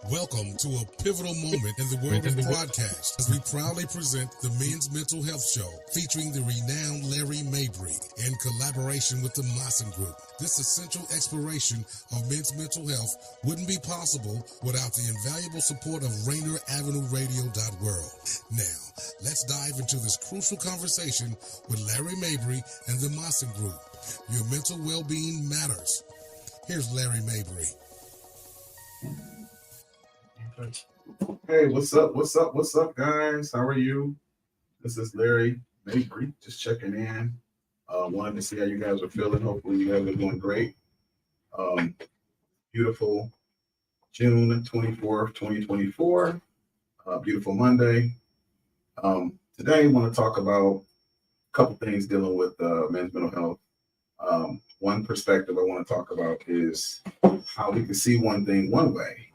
Welcome to a pivotal moment in the world of broadcast as we proudly present the Men's Mental Health Show featuring the renowned Larry Mabry in collaboration with the Maassen Group. This essential exploration of men's mental health wouldn't be possible without the invaluable support of Rainier Avenue Radio World. Now, let's dive into this crucial conversation with Larry Mabry and the Maassen Group. Your mental well-being matters. Here's Larry Mabry. Hey, what's up, guys? How are you? This is Larry Mabry, just checking in. Wanted to see how you guys are feeling. Hopefully, you guys are doing great. Beautiful June 24th, 2024. Beautiful Monday. Today, I want to talk about a couple things dealing with men's mental health. One perspective I want to talk about is how we can see one thing one way,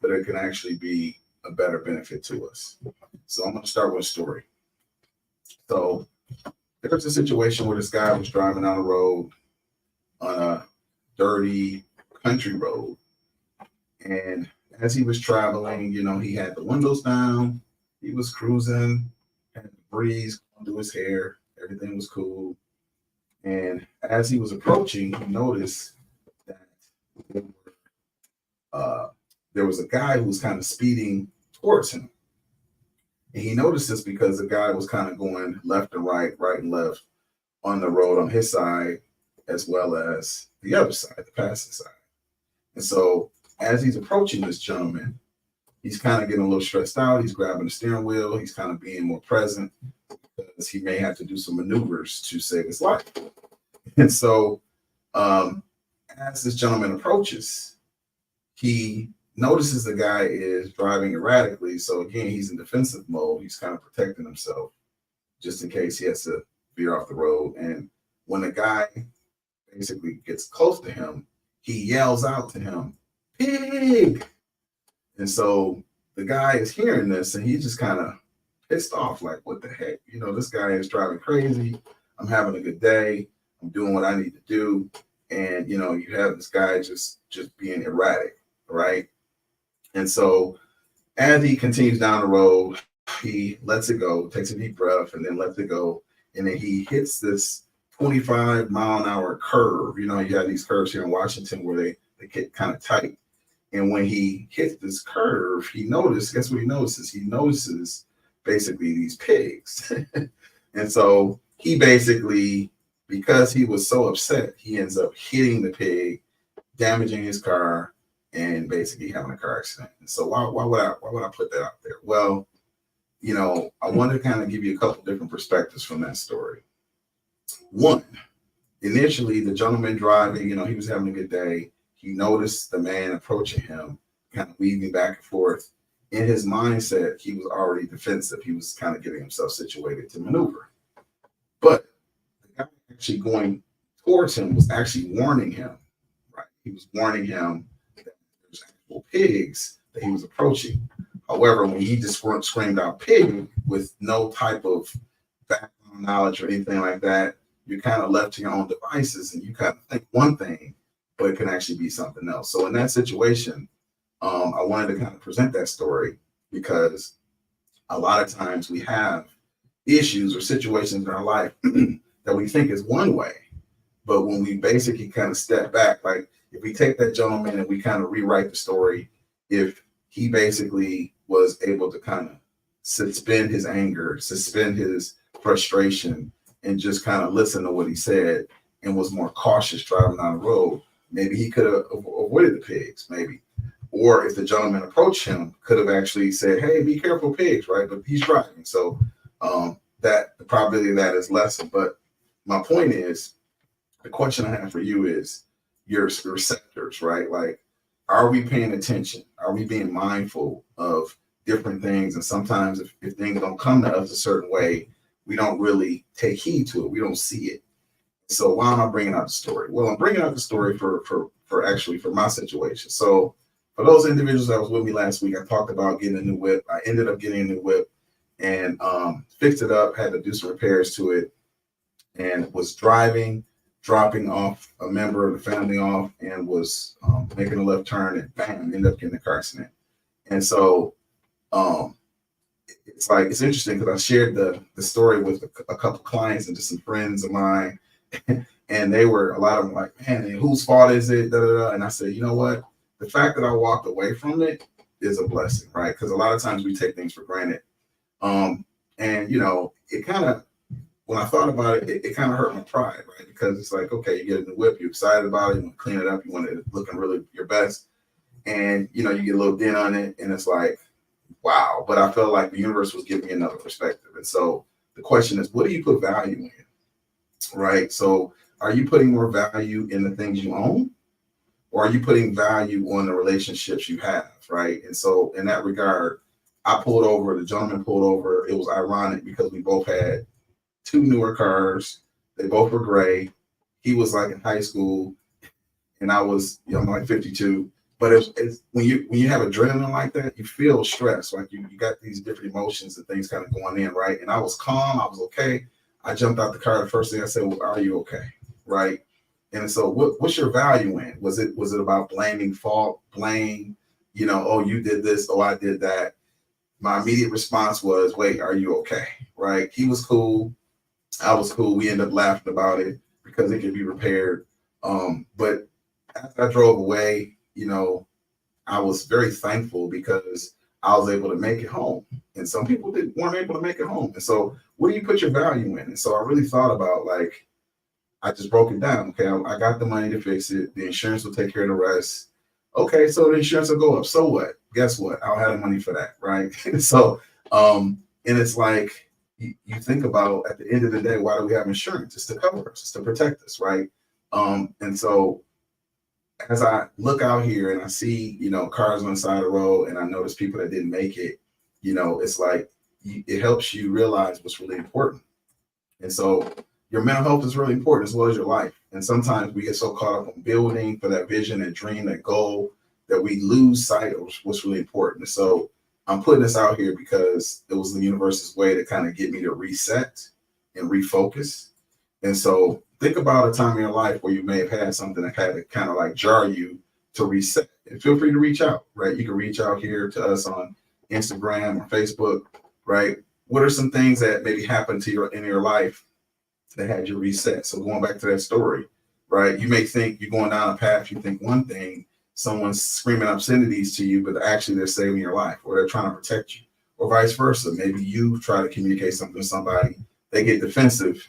but it can actually be a better benefit to us. So I'm going to start with a story. So there's a situation where this guy was driving down the road on a dirty country road. And as he was traveling, he had the windows down, he was cruising, had the breeze going through his hair, everything was cool. And as he was approaching, he noticed that there was a guy who was kind of speeding towards him. And he noticed this because the guy was kind of going left and right and left on the road on his side, as well as the other side, the passing side. And so as he's approaching this gentleman, he's kind of getting a little stressed out. He's grabbing the steering wheel. He's kind of being more present because he may have to do some maneuvers to save his life. And so as this gentleman approaches, he notices the guy is driving erratically. So again, he's in defensive mode. He's kind of protecting himself just in case he has to veer off the road. And when the guy basically gets close to him, he yells out to him, "Pig!" And so the guy is hearing this and he's just kind of pissed off, like, what the heck? This guy is driving crazy. I'm having a good day. I'm doing what I need to do. And, you have this guy just being erratic, right? And so as he continues down the road, he lets it go, takes a deep breath, and then lets it go. And then he hits this 25-mile-an-hour curve. You have these curves here in Washington where they get kind of tight. And when he hits this curve, guess what he notices? He notices basically these pigs. And so he basically, because he was so upset, he ends up hitting the pig, damaging his car, and basically having a car accident. And so why would I put that out there? Well, I want to kind of give you a couple different perspectives from that story. One, initially the gentleman driving, he was having a good day. He noticed the man approaching him, kind of weaving back and forth. In his mindset, he was already defensive. He was kind of getting himself situated to maneuver. But the guy actually going towards him was actually warning him, right? He was warning him that there's actual pigs that he was approaching. However, when he just screamed out "pig" with no type of background knowledge or anything like that, you're kind of left to your own devices and you kind of think one thing, but it can actually be something else. So in that situation, I wanted to kind of present that story because a lot of times we have issues or situations in our life that we think is one way. But when we basically kind of step back, like if we take that gentleman and we kind of rewrite the story, if he basically was able to kind of suspend his anger, suspend his frustration, and just kind of listen to what he said and was more cautious driving down the road, maybe he could have avoided the pigs, maybe. Or if the gentleman approached him, could have actually said, "Hey, be careful, pigs," right? But he's driving. So that the probability of that is lessened. But my point is, the question I have for you is your receptors, right? Like, are we paying attention? Are we being mindful of different things? And sometimes if things don't come to us a certain way, we don't really take heed to it. We don't see it. So why am I bringing out the story? Well, I'm bringing out the story for my situation. So for those individuals that was with me last week, I talked about getting a new whip. I ended up getting a new whip and fixed it up, had to do some repairs to it, and was dropping off a member of the family off, and was making a left turn, and bam, ended up getting a car accident. And so it's like, it's interesting because I shared the story with a couple clients and just some friends of mine. And they were, a lot of them like, man, whose fault is it? Da, da, da. And I said, you know what? The fact that I walked away from it is a blessing, right? Because a lot of times we take things for granted. And, you know, it kind of, when I thought about it, it kind of hurt my pride, right? Because it's like, okay, you get a new whip, you're excited about it, you want to clean it up, you want it looking really your best. And, you know, you get a little dent on it, and it's like, wow. But I felt like the universe was giving me another perspective. And so the question is, what do you put value in, right? So are you putting more value in the things you own, or are you putting value on the relationships you have, right? And so in that regard, I pulled over, the gentleman pulled over. It was ironic because we both had two newer cars. They both were gray. He was like in high school, and I was, you know, I'm like 52. But it's when you have adrenaline like that, you feel stress. Like you got these different emotions and things kind of going in, right? And I was calm. I was okay. I jumped out the car. The first thing I said, well, are you okay? Right. And so what's your value in? Was it about blaming, blame, you know, oh, you did this, oh, I did that. My immediate response was, wait, are you okay? Right. He was cool. I was cool. We ended up laughing about it because it could be repaired. But as I drove away, you know, I was very thankful because I was able to make it home. And some people weren't able to make it home. And so what do you put your value in? And so I really thought about, like, I just broke it down. Okay, I got the money to fix it. The insurance will take care of the rest. Okay, so the insurance will go up. So what? Guess what? I'll have the money for that, right? So, and it's like, you think about, at the end of the day, why do we have insurance? It's to cover us. It's to protect us, right? And so as I look out here and I see, you know, cars on the side of the road, and I notice people that didn't make it, you know, it's like, it helps you realize what's really important. And so your mental health is really important as well as your life. And sometimes we get so caught up on building for that vision and dream, that goal, that we lose sight of what's really important. And so I'm putting this out here because it was the universe's way to kind of get me to reset and refocus. And so think about a time in your life where you may have had something that had to kind of like jar you to reset. And feel free to reach out, right? You can reach out here to us on Instagram or Facebook, right? What are some things that maybe happened to in your life that had you reset? So going back to that story, right? You may think you're going down a path, you think one thing, someone's screaming obscenities to you, but actually they're saving your life, or they're trying to protect you, or vice versa. Maybe you try to communicate something to somebody, they get defensive,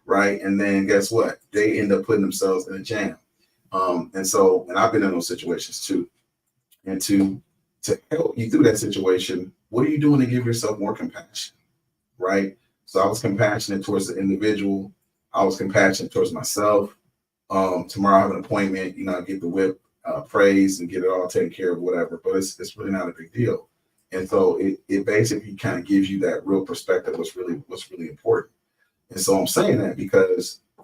right? And then guess what? They end up putting themselves in a jam. And I've been in those situations too. And to help you through that situation, what are you doing to give yourself more compassion, right? So I was compassionate towards the individual. I was compassionate towards myself. Tomorrow I have an appointment, you know, I get the whip praised and get it all taken care of, whatever, but it's really not a big deal. And so it basically kind of gives you that real perspective, what's really important. And so I'm saying that because I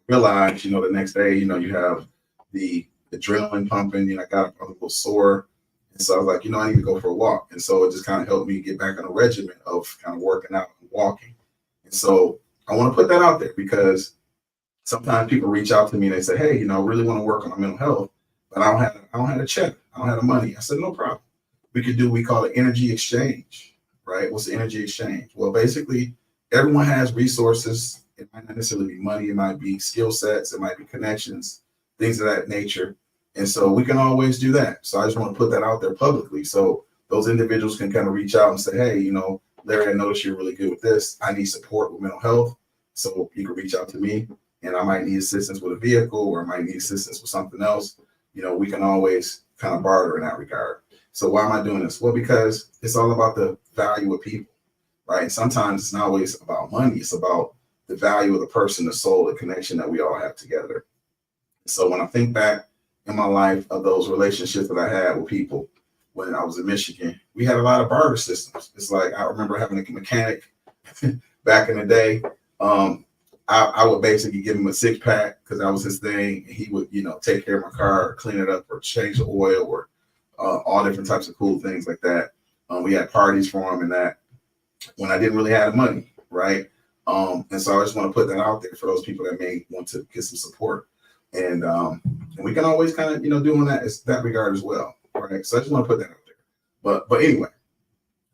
realized, you know, the next day, you know, you have the adrenaline pumping, you know, I got a little sore. And so I was like, you know, I need to go for a walk. And so it just kind of helped me get back on a regimen of kind of working out and walking. And so I want to put that out there because sometimes people reach out to me and they say, hey, you know, I really want to work on my mental health, but I don't have a check. I don't have the money. I said, no problem. We could do, we call it energy exchange, right? What's the energy exchange? Well, basically everyone has resources. It might not necessarily be money. It might be skill sets. It might be connections, things of that nature. And so we can always do that. So I just want to put that out there publicly. So those individuals can kind of reach out and say, hey, you know, Larry, I noticed you're really good with this. I need support with mental health. So you can reach out to me, and I might need assistance with a vehicle, or I might need assistance with something else. You know, we can always kind of barter in that regard. So why am I doing this? Well, because it's all about the value of people, right? And sometimes it's not always about money. It's about the value of the person, the soul, the connection that we all have together. So when I think back in my life of those relationships that I had with people when I was in Michigan, we had a lot of barter systems. It's like, I remember having a mechanic back in the day. I would basically give him a 6-pack because that was his thing. And he would, you know, take care of my car, clean it up, or change the oil, or all different types of cool things like that. We had parties for him and that when I didn't really have the money, right? And so I just want to put that out there for those people that may want to get some support. And we can always kind of, you know, do in that regard as well, right? So I just want to put that out there. But anyway,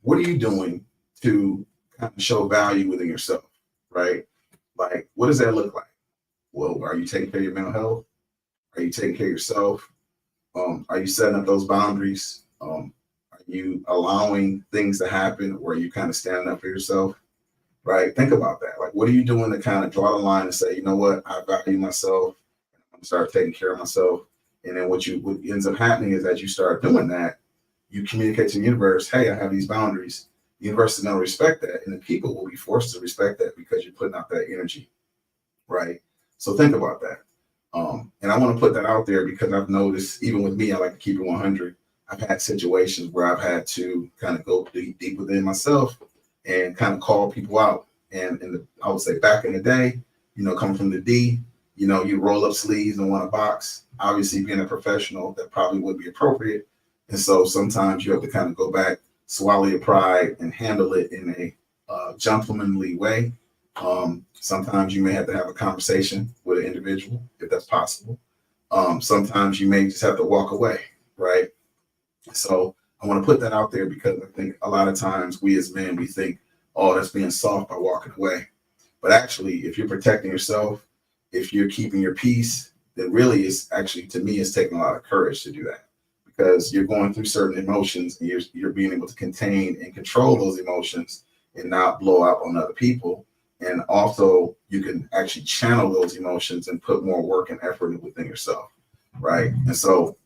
what are you doing to kind of show value within yourself, right? Like, what does that look like? Well, are you taking care of your mental health? Are you taking care of yourself? Are you setting up those boundaries? Are you allowing things to happen, or are you kind of standing up for yourself? Right? Think about that. Like, what are you doing to kind of draw the line and say, you know what, I value myself. I'm gonna start taking care of myself. And then what ends up happening is, as you start doing that, you communicate to the universe, hey, I have these boundaries. The universe is going to respect that, and the people will be forced to respect that because you're putting out that energy, right? So think about that. And I want to put that out there because I've noticed, even with me, I like to keep it 100. I've had situations where I've had to kind of go deep within myself and kind of call people out. And I would say back in the day, coming from the D, you roll up sleeves and want a box. Obviously, being a professional, that probably would be appropriate. And so sometimes you have to kind of go back, swallow your pride, and handle it in a gentlemanly way. Sometimes you may have to have a conversation with an individual, if that's possible. Sometimes you may just have to walk away, right? So I want to put that out there because I think a lot of times we as men, we think, oh, that's being soft by walking away. But actually, if you're protecting yourself, if you're keeping your peace, then really it's actually, to me, it's taking a lot of courage to do that, because you're going through certain emotions and you're being able to contain and control those emotions and not blow up on other people. And also you can actually channel those emotions and put more work and effort within yourself, right? And so,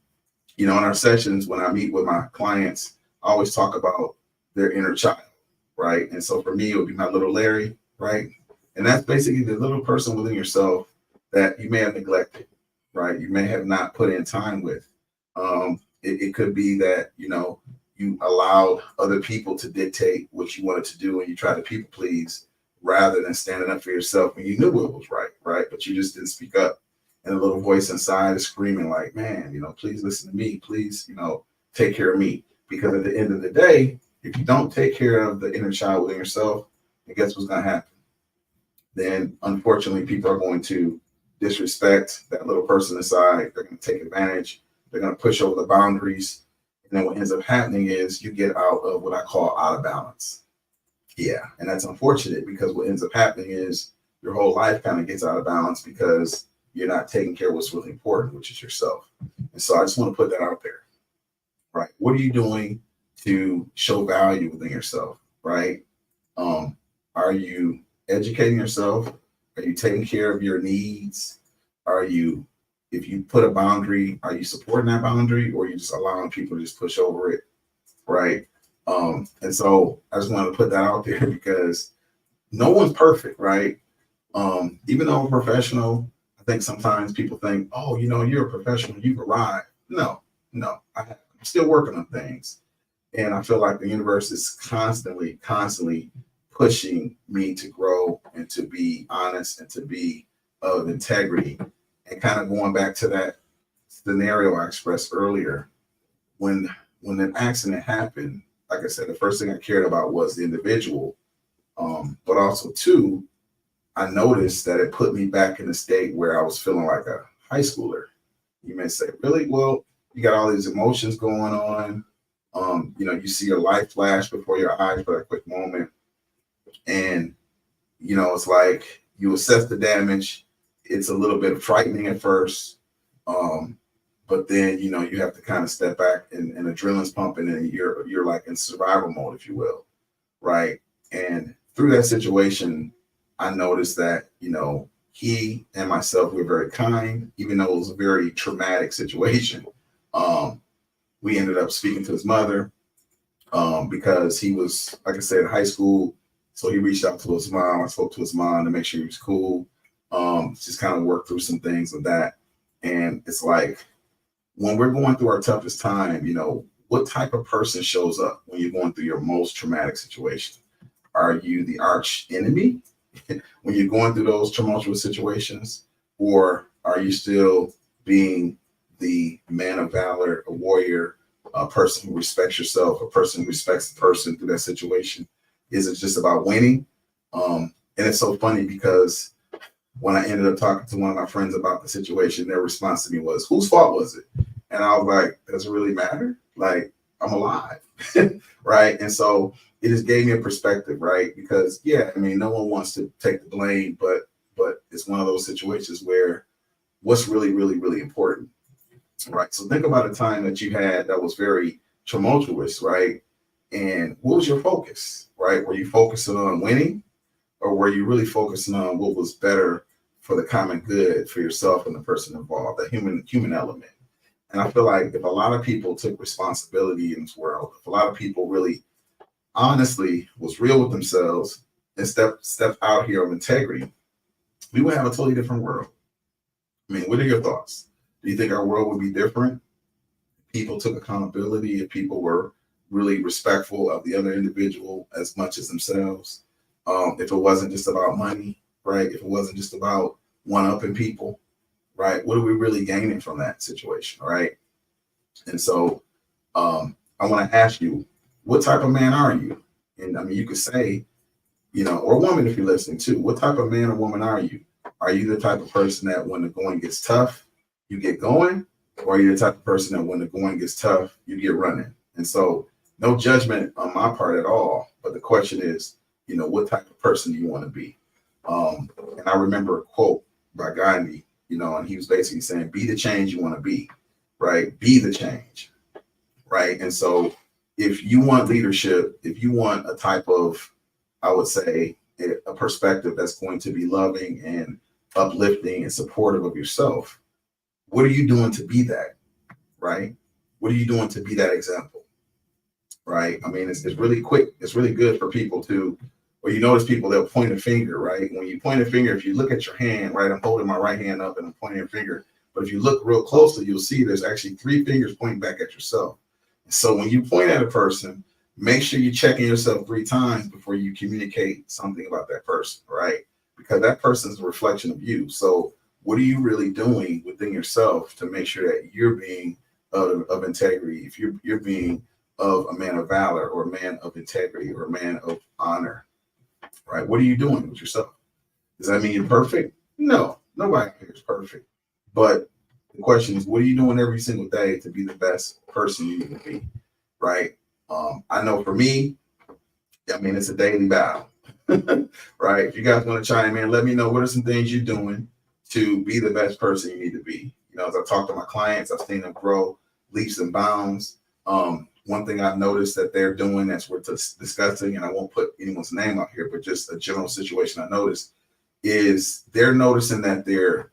in our sessions, when I meet with my clients, I always talk about their inner child, right? And so for me, it would be my little Larry, right? And that's basically the little person within yourself that you may have neglected, right? You may have not put in time with. It could be that, you allowed other people to dictate what you wanted to do and you try to people please rather than standing up for yourself when you knew it was right? But you just didn't speak up. And a little voice inside is screaming like, man, please listen to me. Please, take care of me. Because at the end of the day, if you don't take care of the inner child within yourself, then guess what's going to happen? Then, unfortunately, people are going to disrespect that little person inside. They're going to take advantage. They're going to push over the boundaries. And then what ends up happening is you get out of what I call out of balance. Yeah. And that's unfortunate because what ends up happening is your whole life kind of gets out of balance because you're not taking care of what's really important, which is yourself. And so I just want to put that out there, right? What are you doing to show value within yourself, right? Are you educating yourself? Are you taking care of your needs? If you put a boundary, are you supporting that boundary, or are you just allowing people to just push over it, right? And so I just wanted to put that out there because no one's perfect, right? Even though I'm a professional, I think sometimes people think, oh, you're a professional, you've arrived. No, I'm still working on things. And I feel like the universe is constantly pushing me to grow and to be honest and to be of integrity. And kind of going back to that scenario I expressed earlier, when an accident happened, like I said, the first thing I cared about was the individual. But also, too, I noticed that it put me back in a state where I was feeling like a high schooler. You may say, really? Well, you got all these emotions going on. You see your life flash before your eyes for a quick moment. And, it's like you assess the damage. It's a little bit frightening at first. But then, you have to kind of step back and adrenaline's pumping and you're like in survival mode, if you will. Right. And through that situation, I noticed that, he and myself were very kind, even though it was a very traumatic situation. We ended up speaking to his mother because he was, like I said, in high school. So he reached out to his mom. I spoke to his mom to make sure he was cool. Just kind of worked through some things with that. And it's like, when we're going through our toughest time, what type of person shows up when you're going through your most traumatic situation? Are you the arch enemy when you're going through those tumultuous situations? Or are you still being the man of valor, a warrior, a person who respects yourself, a person who respects the person through that situation? Is it just about winning? And it's so funny because when I ended up talking to one of my friends about the situation, their response to me was, whose fault was it? And I was like, does it really matter? Like, I'm alive, right? And so it just gave me a perspective, right? Because yeah, I mean, no one wants to take the blame, but it's one of those situations where what's really, really, really important, right? So think about a time that you had that was very tumultuous, right? And what was your focus, right? Were you focusing on winning, or were you really focusing on what was better for the common good for yourself and the person involved, the human element? And I feel like if a lot of people took responsibility in this world, if a lot of people really honestly was real with themselves and stepped out here of integrity, we would have a totally different world. I mean, what are your thoughts? Do you think our world would be different? People took accountability, if people were really respectful of the other individual as much as themselves. If it wasn't just about money, right? If it wasn't just about one-upping people, right? What are we really gaining from that situation, right? And so I want to ask you, what type of man are you? And I mean, you could say, or woman if you're listening too, what type of man or woman are you? Are you the type of person that when the going gets tough, you get going? Or are you the type of person that when the going gets tough, you get running? And so no judgment on my part at all. But the question is, what type of person do you want to be? And I remember a quote by Gandhi, and he was basically saying, be the change you want to be, right? Be the change, right? And so if you want leadership, if you want a type of, I would say, a perspective that's going to be loving and uplifting and supportive of yourself, what are you doing to be that, right? What are you doing to be that example, right? I mean, it's really quick. It's really good for people to, or you notice people, they'll point a finger, right? When you point a finger, if you look at your hand, right, I'm holding my right hand up and I'm pointing a finger. But if you look real closely, you'll see there's actually 3 fingers pointing back at yourself. So when you point at a person, make sure you're checking yourself 3 times before you communicate something about that person, right? Because that person's a reflection of you. So what are you really doing within yourself to make sure that you're being of integrity? If you're being of a man of valor or a man of integrity or a man of honor, right? What are you doing with yourself? Does that mean you're perfect? No, nobody here is perfect. But the question is, what are you doing every single day to be the best person you need to be, right? I know for me, I mean, it's a daily battle, right? If you guys want to chime in, let me know what are some things you're doing to be the best person you need to be. As I talk to my clients, I've seen them grow leaps and bounds. One thing I've noticed that they're doing that's worth discussing, and I won't put anyone's name out here, but just a general situation I noticed is they're noticing that their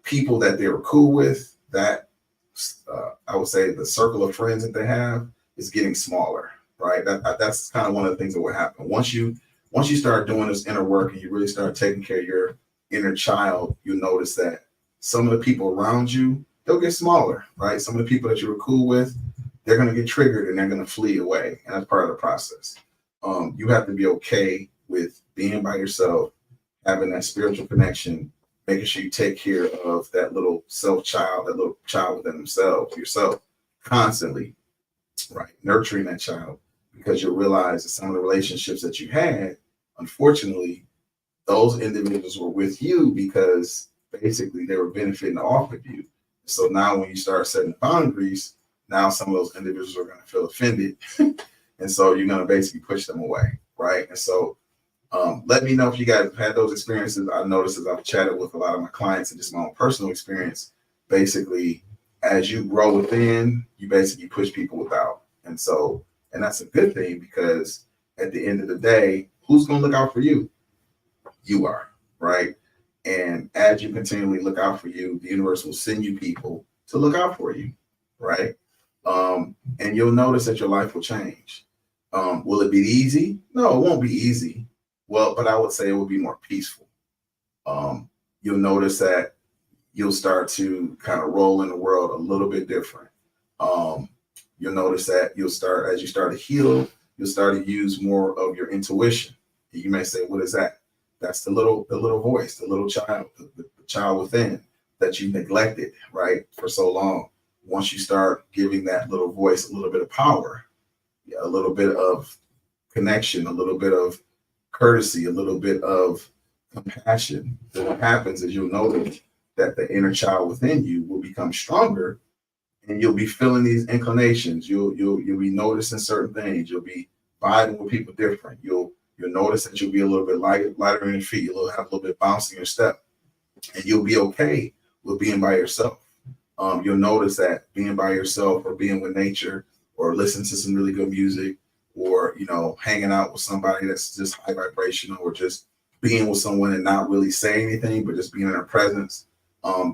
people that they were cool with, that I would say the circle of friends that they have is getting smaller, right? That's kind of one of the things that will happen. Once you start doing this inner work and you really start taking care of your inner child, you'll notice that some of the people around you, they'll get smaller, right? Some of the people that you were cool with, they're going to get triggered and they're going to flee away. And that's part of the process. You have to be okay with being by yourself, having that spiritual connection, making sure you take care of that little self-child, that little child within themselves, yourself, constantly, right? Nurturing that child, because you'll realize that some of the relationships that you had, unfortunately, those individuals were with you because basically they were benefiting off of you. So now when you start setting boundaries, now some of those individuals are going to feel offended. And so you're going to basically push them away, right? And so let me know if you guys have had those experiences. I've noticed as I've chatted with a lot of my clients and just my own personal experience, basically, as you grow within, you basically push people without. And that's a good thing, because at the end of the day, who's going to look out for you? You are, right? And as you continually look out for you, the universe will send you people to look out for you, right? And you'll notice that your life will change. Will it be easy? No, it won't be easy. Well, but I would say it will be more peaceful. You'll notice that you'll start to kind of roll in the world a little bit different. You'll notice that as you start to heal, you'll start to use more of your intuition. You may say, what is that? That's the little voice, the little child, the child within that you neglected, right, for so long. Once you start giving that little voice a little bit of power, a little bit of connection, a little bit of courtesy, a little bit of compassion, then what happens is you'll notice that the inner child within you will become stronger, and you'll be feeling these inclinations. You'll be noticing certain things. You'll be vibing with people different. You'll notice that you'll be a little bit lighter in your feet. You'll have a little bit bounce in your step, and you'll be okay with being by yourself. You'll notice that being by yourself or being with nature or listening to some really good music or, hanging out with somebody that's just high vibrational or just being with someone and not really saying anything, but just being in their presence,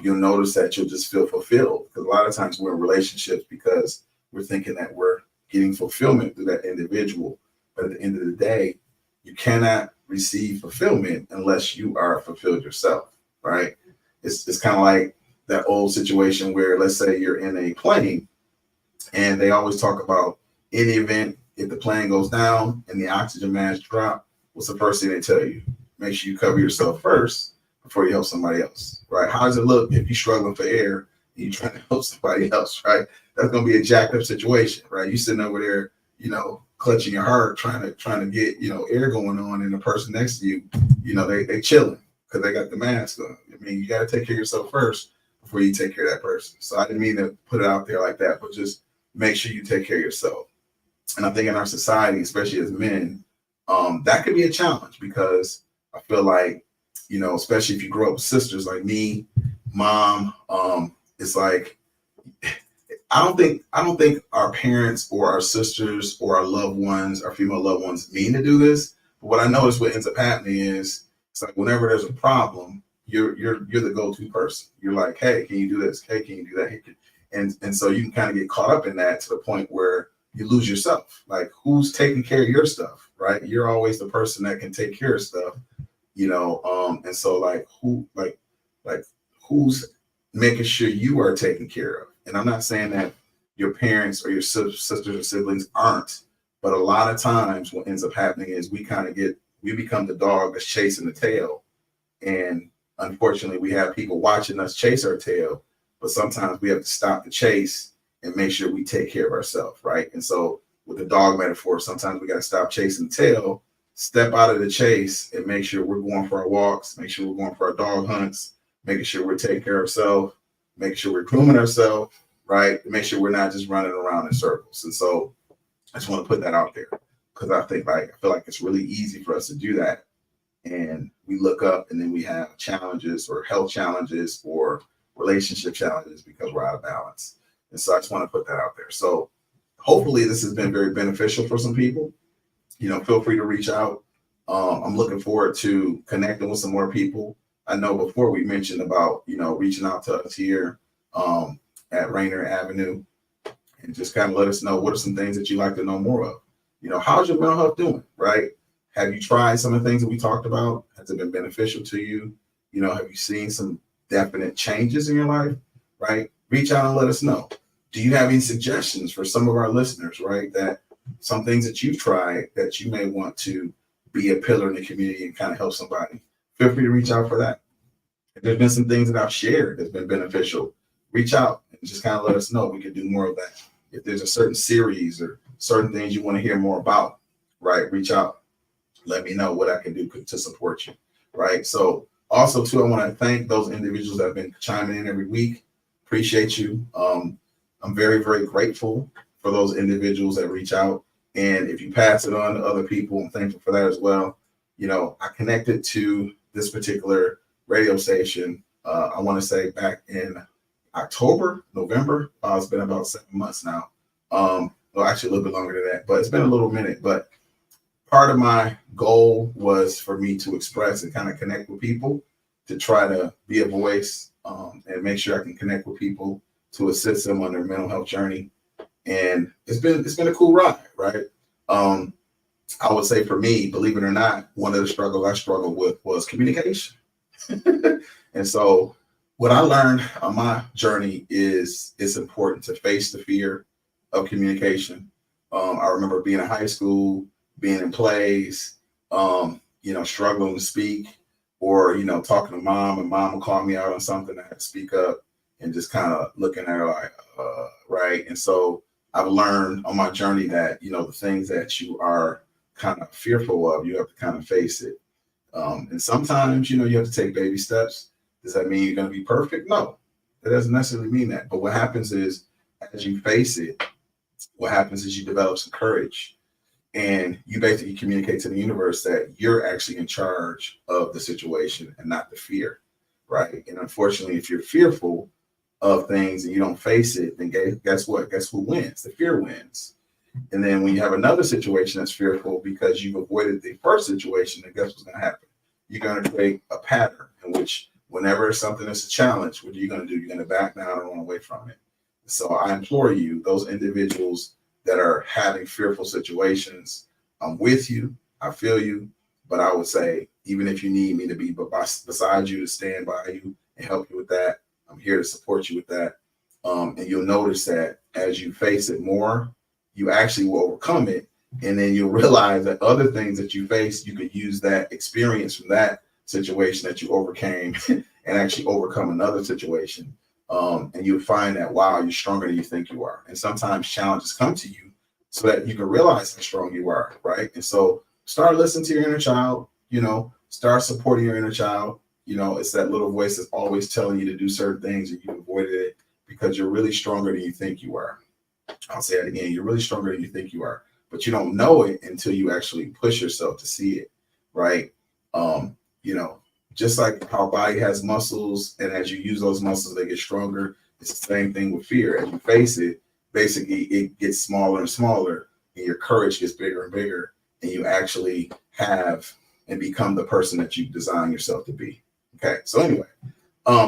you'll notice that you'll just feel fulfilled. Because a lot of times we're in relationships because we're thinking that we're getting fulfillment through that individual. But at the end of the day, you cannot receive fulfillment unless you are fulfilled yourself, right? It's kind of like that old situation where, let's say you're in a plane and they always talk about in the event if the plane goes down and the oxygen mask drop, what's the first thing they tell you? Make sure you cover yourself first before you help somebody else, right? How does it look if you're struggling for air and you're trying to help somebody else, right? That's going to be a jacked up situation, right? You sitting over there, clutching your heart, trying to get, air going on, and the person next to you, they chilling because they got the mask on. I mean, you got to take care of yourself first before you take care of that person. So I didn't mean to put it out there like that, but just make sure you take care of yourself. And I think in our society, especially as men, that could be a challenge because I feel like, especially if you grow up with sisters like me, mom, it's like, I don't think our parents or our sisters or our loved ones, our female loved ones mean to do this. But what I notice what ends up happening is it's like whenever there's a problem, you're the go-to person. You're like, hey, can you do this? Hey, can you do that? Hey, and so you can kind of get caught up in that to the point where you lose yourself. Like, who's taking care of your stuff, right? You're always the person that can take care of stuff, and so who's making sure you are taken care of? And I'm not saying that your parents or your sisters or siblings aren't, but a lot of times what ends up happening is we become the dog that's chasing the tail. And unfortunately, we have people watching us chase our tail, but sometimes we have to stop the chase and make sure we take care of ourselves, right? And so with the dog metaphor, sometimes we got to stop chasing the tail, step out of the chase, and make sure we're going for our walks, make sure we're going for our dog hunts, making sure we're taking care of ourselves, making sure we're grooming ourselves, right? Make sure we're not just running around in circles. And so I just want to put that out there because I feel like it's really easy for us to do that. And we look up and then we have challenges or health challenges or relationship challenges because we're out of balance. And so I just want to put that out there. So hopefully this has been very beneficial for some people. Feel free to reach out. I'm looking forward to connecting with some more people. I know before we mentioned about, reaching out to us here at Rainier Avenue and just kind of let us know what are some things that you'd like to know more of. How's your mental health doing, right? Have you tried some of the things that we talked about? Has it been beneficial to you? Have you seen some definite changes in your life, right? Reach out and let us know. Do you have any suggestions for some of our listeners, right? That some things that you've tried that you may want to be a pillar in the community and kind of help somebody? Feel free to reach out for that. If there's been some things that I've shared that's been beneficial, reach out and just kind of let us know. We can do more of that. If there's a certain series or certain things you want to hear more about, right? Reach out. Let me know what I can do to support you, right? So also, too, I want to thank those individuals that have been chiming in every week. Appreciate you. I'm very, very grateful for those individuals that reach out. And if you pass it on to other people, I'm thankful for that as well. I connected to this particular radio station, I want to say back in October, November. It's been about 7 months now. Well, actually a little bit longer than that, but it's been a little minute. But part of my goal was for me to express and kind of connect with people, to try to be a voice and make sure I can connect with people to assist them on their mental health journey. And it's been a cool ride, right? I would say for me, believe it or not, one of the struggles I struggled with was communication. And so what I learned on my journey is it's important to face the fear of communication. I remember being in high school, being in plays, struggling to speak, or, talking to mom, and mom would call me out on something. I had to speak up and just kind of looking at her like, right. And so I've learned on my journey that, the things that you are kind of fearful of, you have to kind of face it. And sometimes, you have to take baby steps. Does that mean you're going to be perfect? No, that doesn't necessarily mean that. But what happens is as you face it, what happens is you develop some courage, and you basically communicate to the universe that you're actually in charge of the situation and not the fear, right? And unfortunately, if you're fearful of things and you don't face it, then guess what? Guess who wins? The fear wins. And then when you have another situation that's fearful because you've avoided the first situation, then guess what's going to happen? You're going to create a pattern in which whenever something is a challenge, what are you going to do? You're going to back down and run away from it. So I implore you, those individuals that are having fearful situations, I'm with you. I feel you. But I would say, even if you need me to be beside you, to stand by you and help you with that, I'm here to support you with that. And you'll notice that as you face it more, you actually will overcome it. And then you'll realize that other things that you face, you could use that experience from that situation that you overcame and actually overcome another situation. And you'll find that, wow, you're stronger than you think you are. And sometimes challenges come to you so that you can realize how strong you are, right? And so start listening to your inner child, start supporting your inner child. It's that little voice that's always telling you to do certain things and you avoided it because you're really stronger than you think you are. I'll say it again. You're really stronger than you think you are, but you don't know it until you actually push yourself to see it, right? Just like our body has muscles, and as you use those muscles, they get stronger. It's the same thing with fear. As you face it, basically it gets smaller and smaller, and your courage gets bigger and bigger, and you actually have and become the person that you design yourself to be. Okay, so anyway,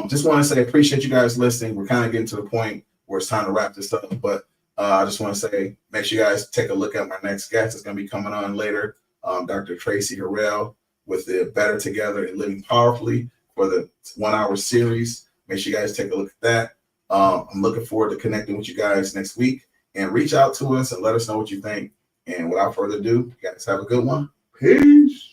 just want to say I appreciate you guys listening. We're kind of getting to the point where it's time to wrap this up, but I just want to say, make sure you guys take a look at my next guest. It's going to be coming on later, Dr. Tracy Harrell with the Better Together and Living Powerfully for the 1 hour series. Make sure you guys take a look at that. I'm looking forward to connecting with you guys next week, and reach out to us and let us know what you think. And without further ado, you guys have a good one. Peace.